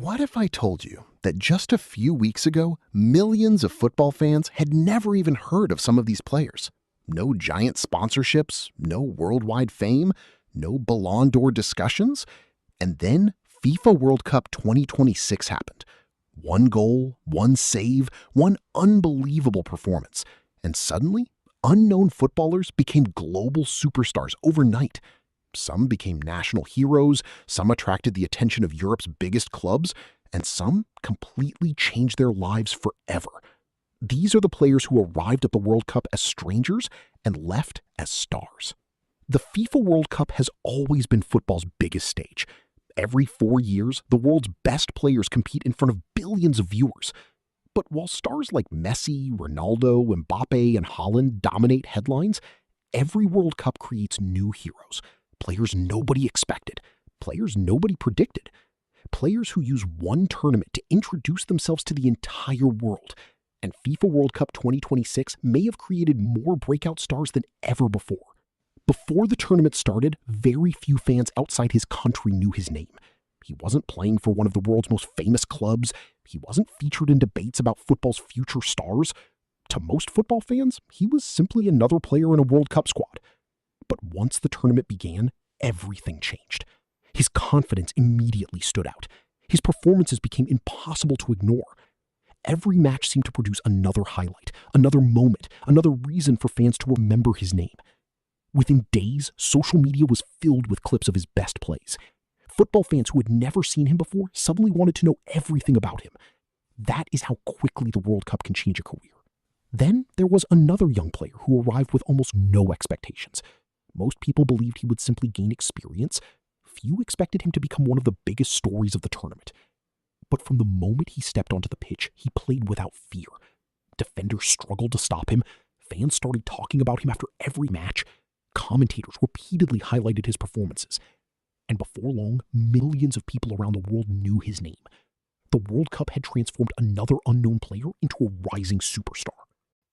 What if I told you that just a few weeks ago, millions of football fans had never even heard of some of these players? No giant sponsorships, no worldwide fame, no Ballon d'Or discussions. And then FIFA World Cup 2026 happened. One goal, one save, one unbelievable performance. And suddenly, unknown footballers became global superstars overnight. Some became national heroes, some attracted the attention of Europe's biggest clubs, and some completely changed their lives forever. These are the players who arrived at the World Cup as strangers and left as stars. The FIFA World Cup has always been football's biggest stage. Every 4 years, the world's best players compete in front of billions of viewers. But while stars like Messi, Ronaldo, Mbappe, and Haaland dominate headlines, every World Cup creates new heroes. Players nobody expected, players nobody predicted, players who use one tournament to introduce themselves to the entire world. And FIFA World Cup 2026 may have created more breakout stars than ever before. Before the tournament started, very few fans outside his country knew his name. He wasn't playing for one of the world's most famous clubs. He wasn't featured in debates about football's future stars. To most football fans, he was simply another player in a World Cup squad. But once the tournament began, everything changed. His confidence immediately stood out. His performances became impossible to ignore. Every match seemed to produce another highlight, another moment, another reason for fans to remember his name. Within days, social media was filled with clips of his best plays. Football fans who had never seen him before suddenly wanted to know everything about him. That is how quickly the World Cup can change a career. Then there was another young player who arrived with almost no expectations. Most people believed he would simply gain experience. Few expected him to become one of the biggest stories of the tournament. But from the moment he stepped onto the pitch, he played without fear. Defenders struggled to stop him. Fans started talking about him after every match. Commentators repeatedly highlighted his performances. And before long, millions of people around the world knew his name. The World Cup had transformed another unknown player into a rising superstar.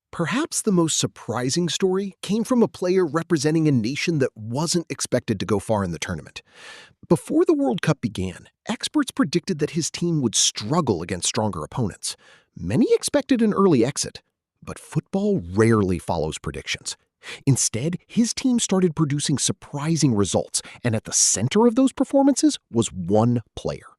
Perhaps the most surprising story came from a player representing a nation that wasn't expected to go far in the tournament. Before the World Cup began, experts predicted that his team would struggle against stronger opponents. Many expected an early exit, but football rarely follows predictions. Instead, his team started producing surprising results, and at the center of those performances was one player.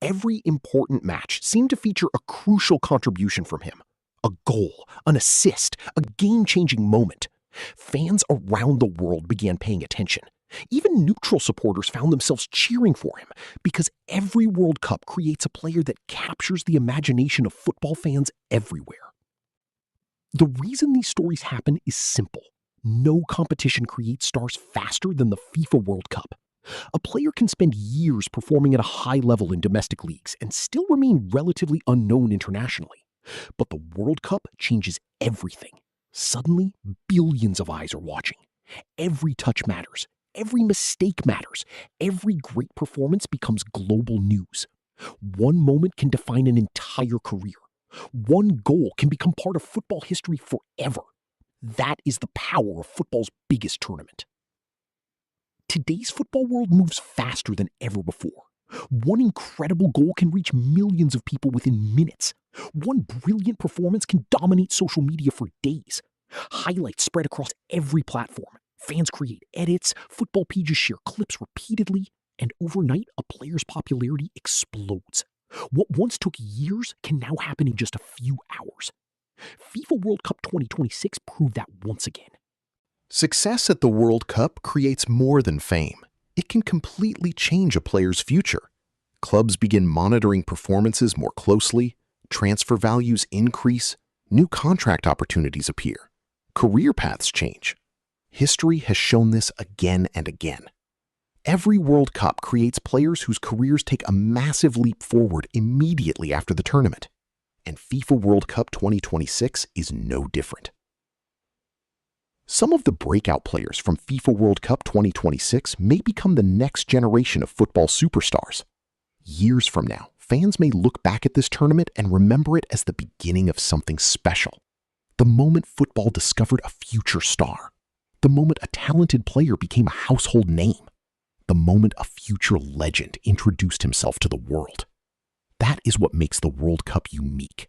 Every important match seemed to feature a crucial contribution from him. A goal, an assist, a game-changing moment. Fans around the world began paying attention. Even neutral supporters found themselves cheering for him, because every World Cup creates a player that captures the imagination of football fans everywhere. The reason these stories happen is simple. No competition creates stars faster than the FIFA World Cup. A player can spend years performing at a high level in domestic leagues and still remain relatively unknown internationally. But the World Cup changes everything. Suddenly, billions of eyes are watching. Every touch matters. Every mistake matters. Every great performance becomes global news. One moment can define an entire career. One goal can become part of football history forever. That is the power of football's biggest tournament. Today's football world moves faster than ever before. One incredible goal can reach millions of people within minutes. One brilliant performance can dominate social media for days. Highlights spread across every platform. Fans create edits, football pages share clips repeatedly, and overnight, a player's popularity explodes. What once took years can now happen in just a few hours. FIFA World Cup 2026 proved that once again. Success at the World Cup creates more than fame. It can completely change a player's future. Clubs begin monitoring performances more closely, transfer values increase, new contract opportunities appear, career paths change. History has shown this again and again. Every World Cup creates players whose careers take a massive leap forward immediately after the tournament. And FIFA World Cup 2026 is no different. Some of the breakout players from FIFA World Cup 2026 may become the next generation of football superstars. Years from now, fans may look back at this tournament and remember it as the beginning of something special. The moment football discovered a future star. The moment a talented player became a household name. The moment a future legend introduced himself to the world. That is what makes the World Cup unique.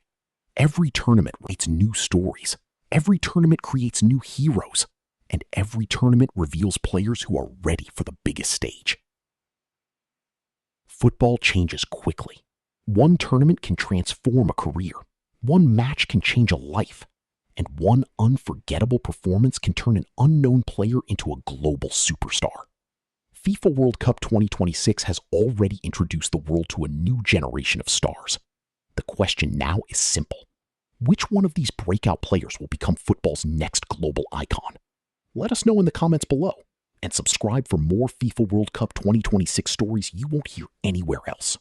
Every tournament writes new stories. Every tournament creates new heroes. And every tournament reveals players who are ready for the biggest stage. Football changes quickly. One tournament can transform a career. One match can change a life. And one unforgettable performance can turn an unknown player into a global superstar. FIFA World Cup 2026 has already introduced the world to a new generation of stars. The question now is simple. Which one of these breakout players will become football's next global icon? Let us know in the comments below, and subscribe for more FIFA World Cup 2026 stories you won't hear anywhere else.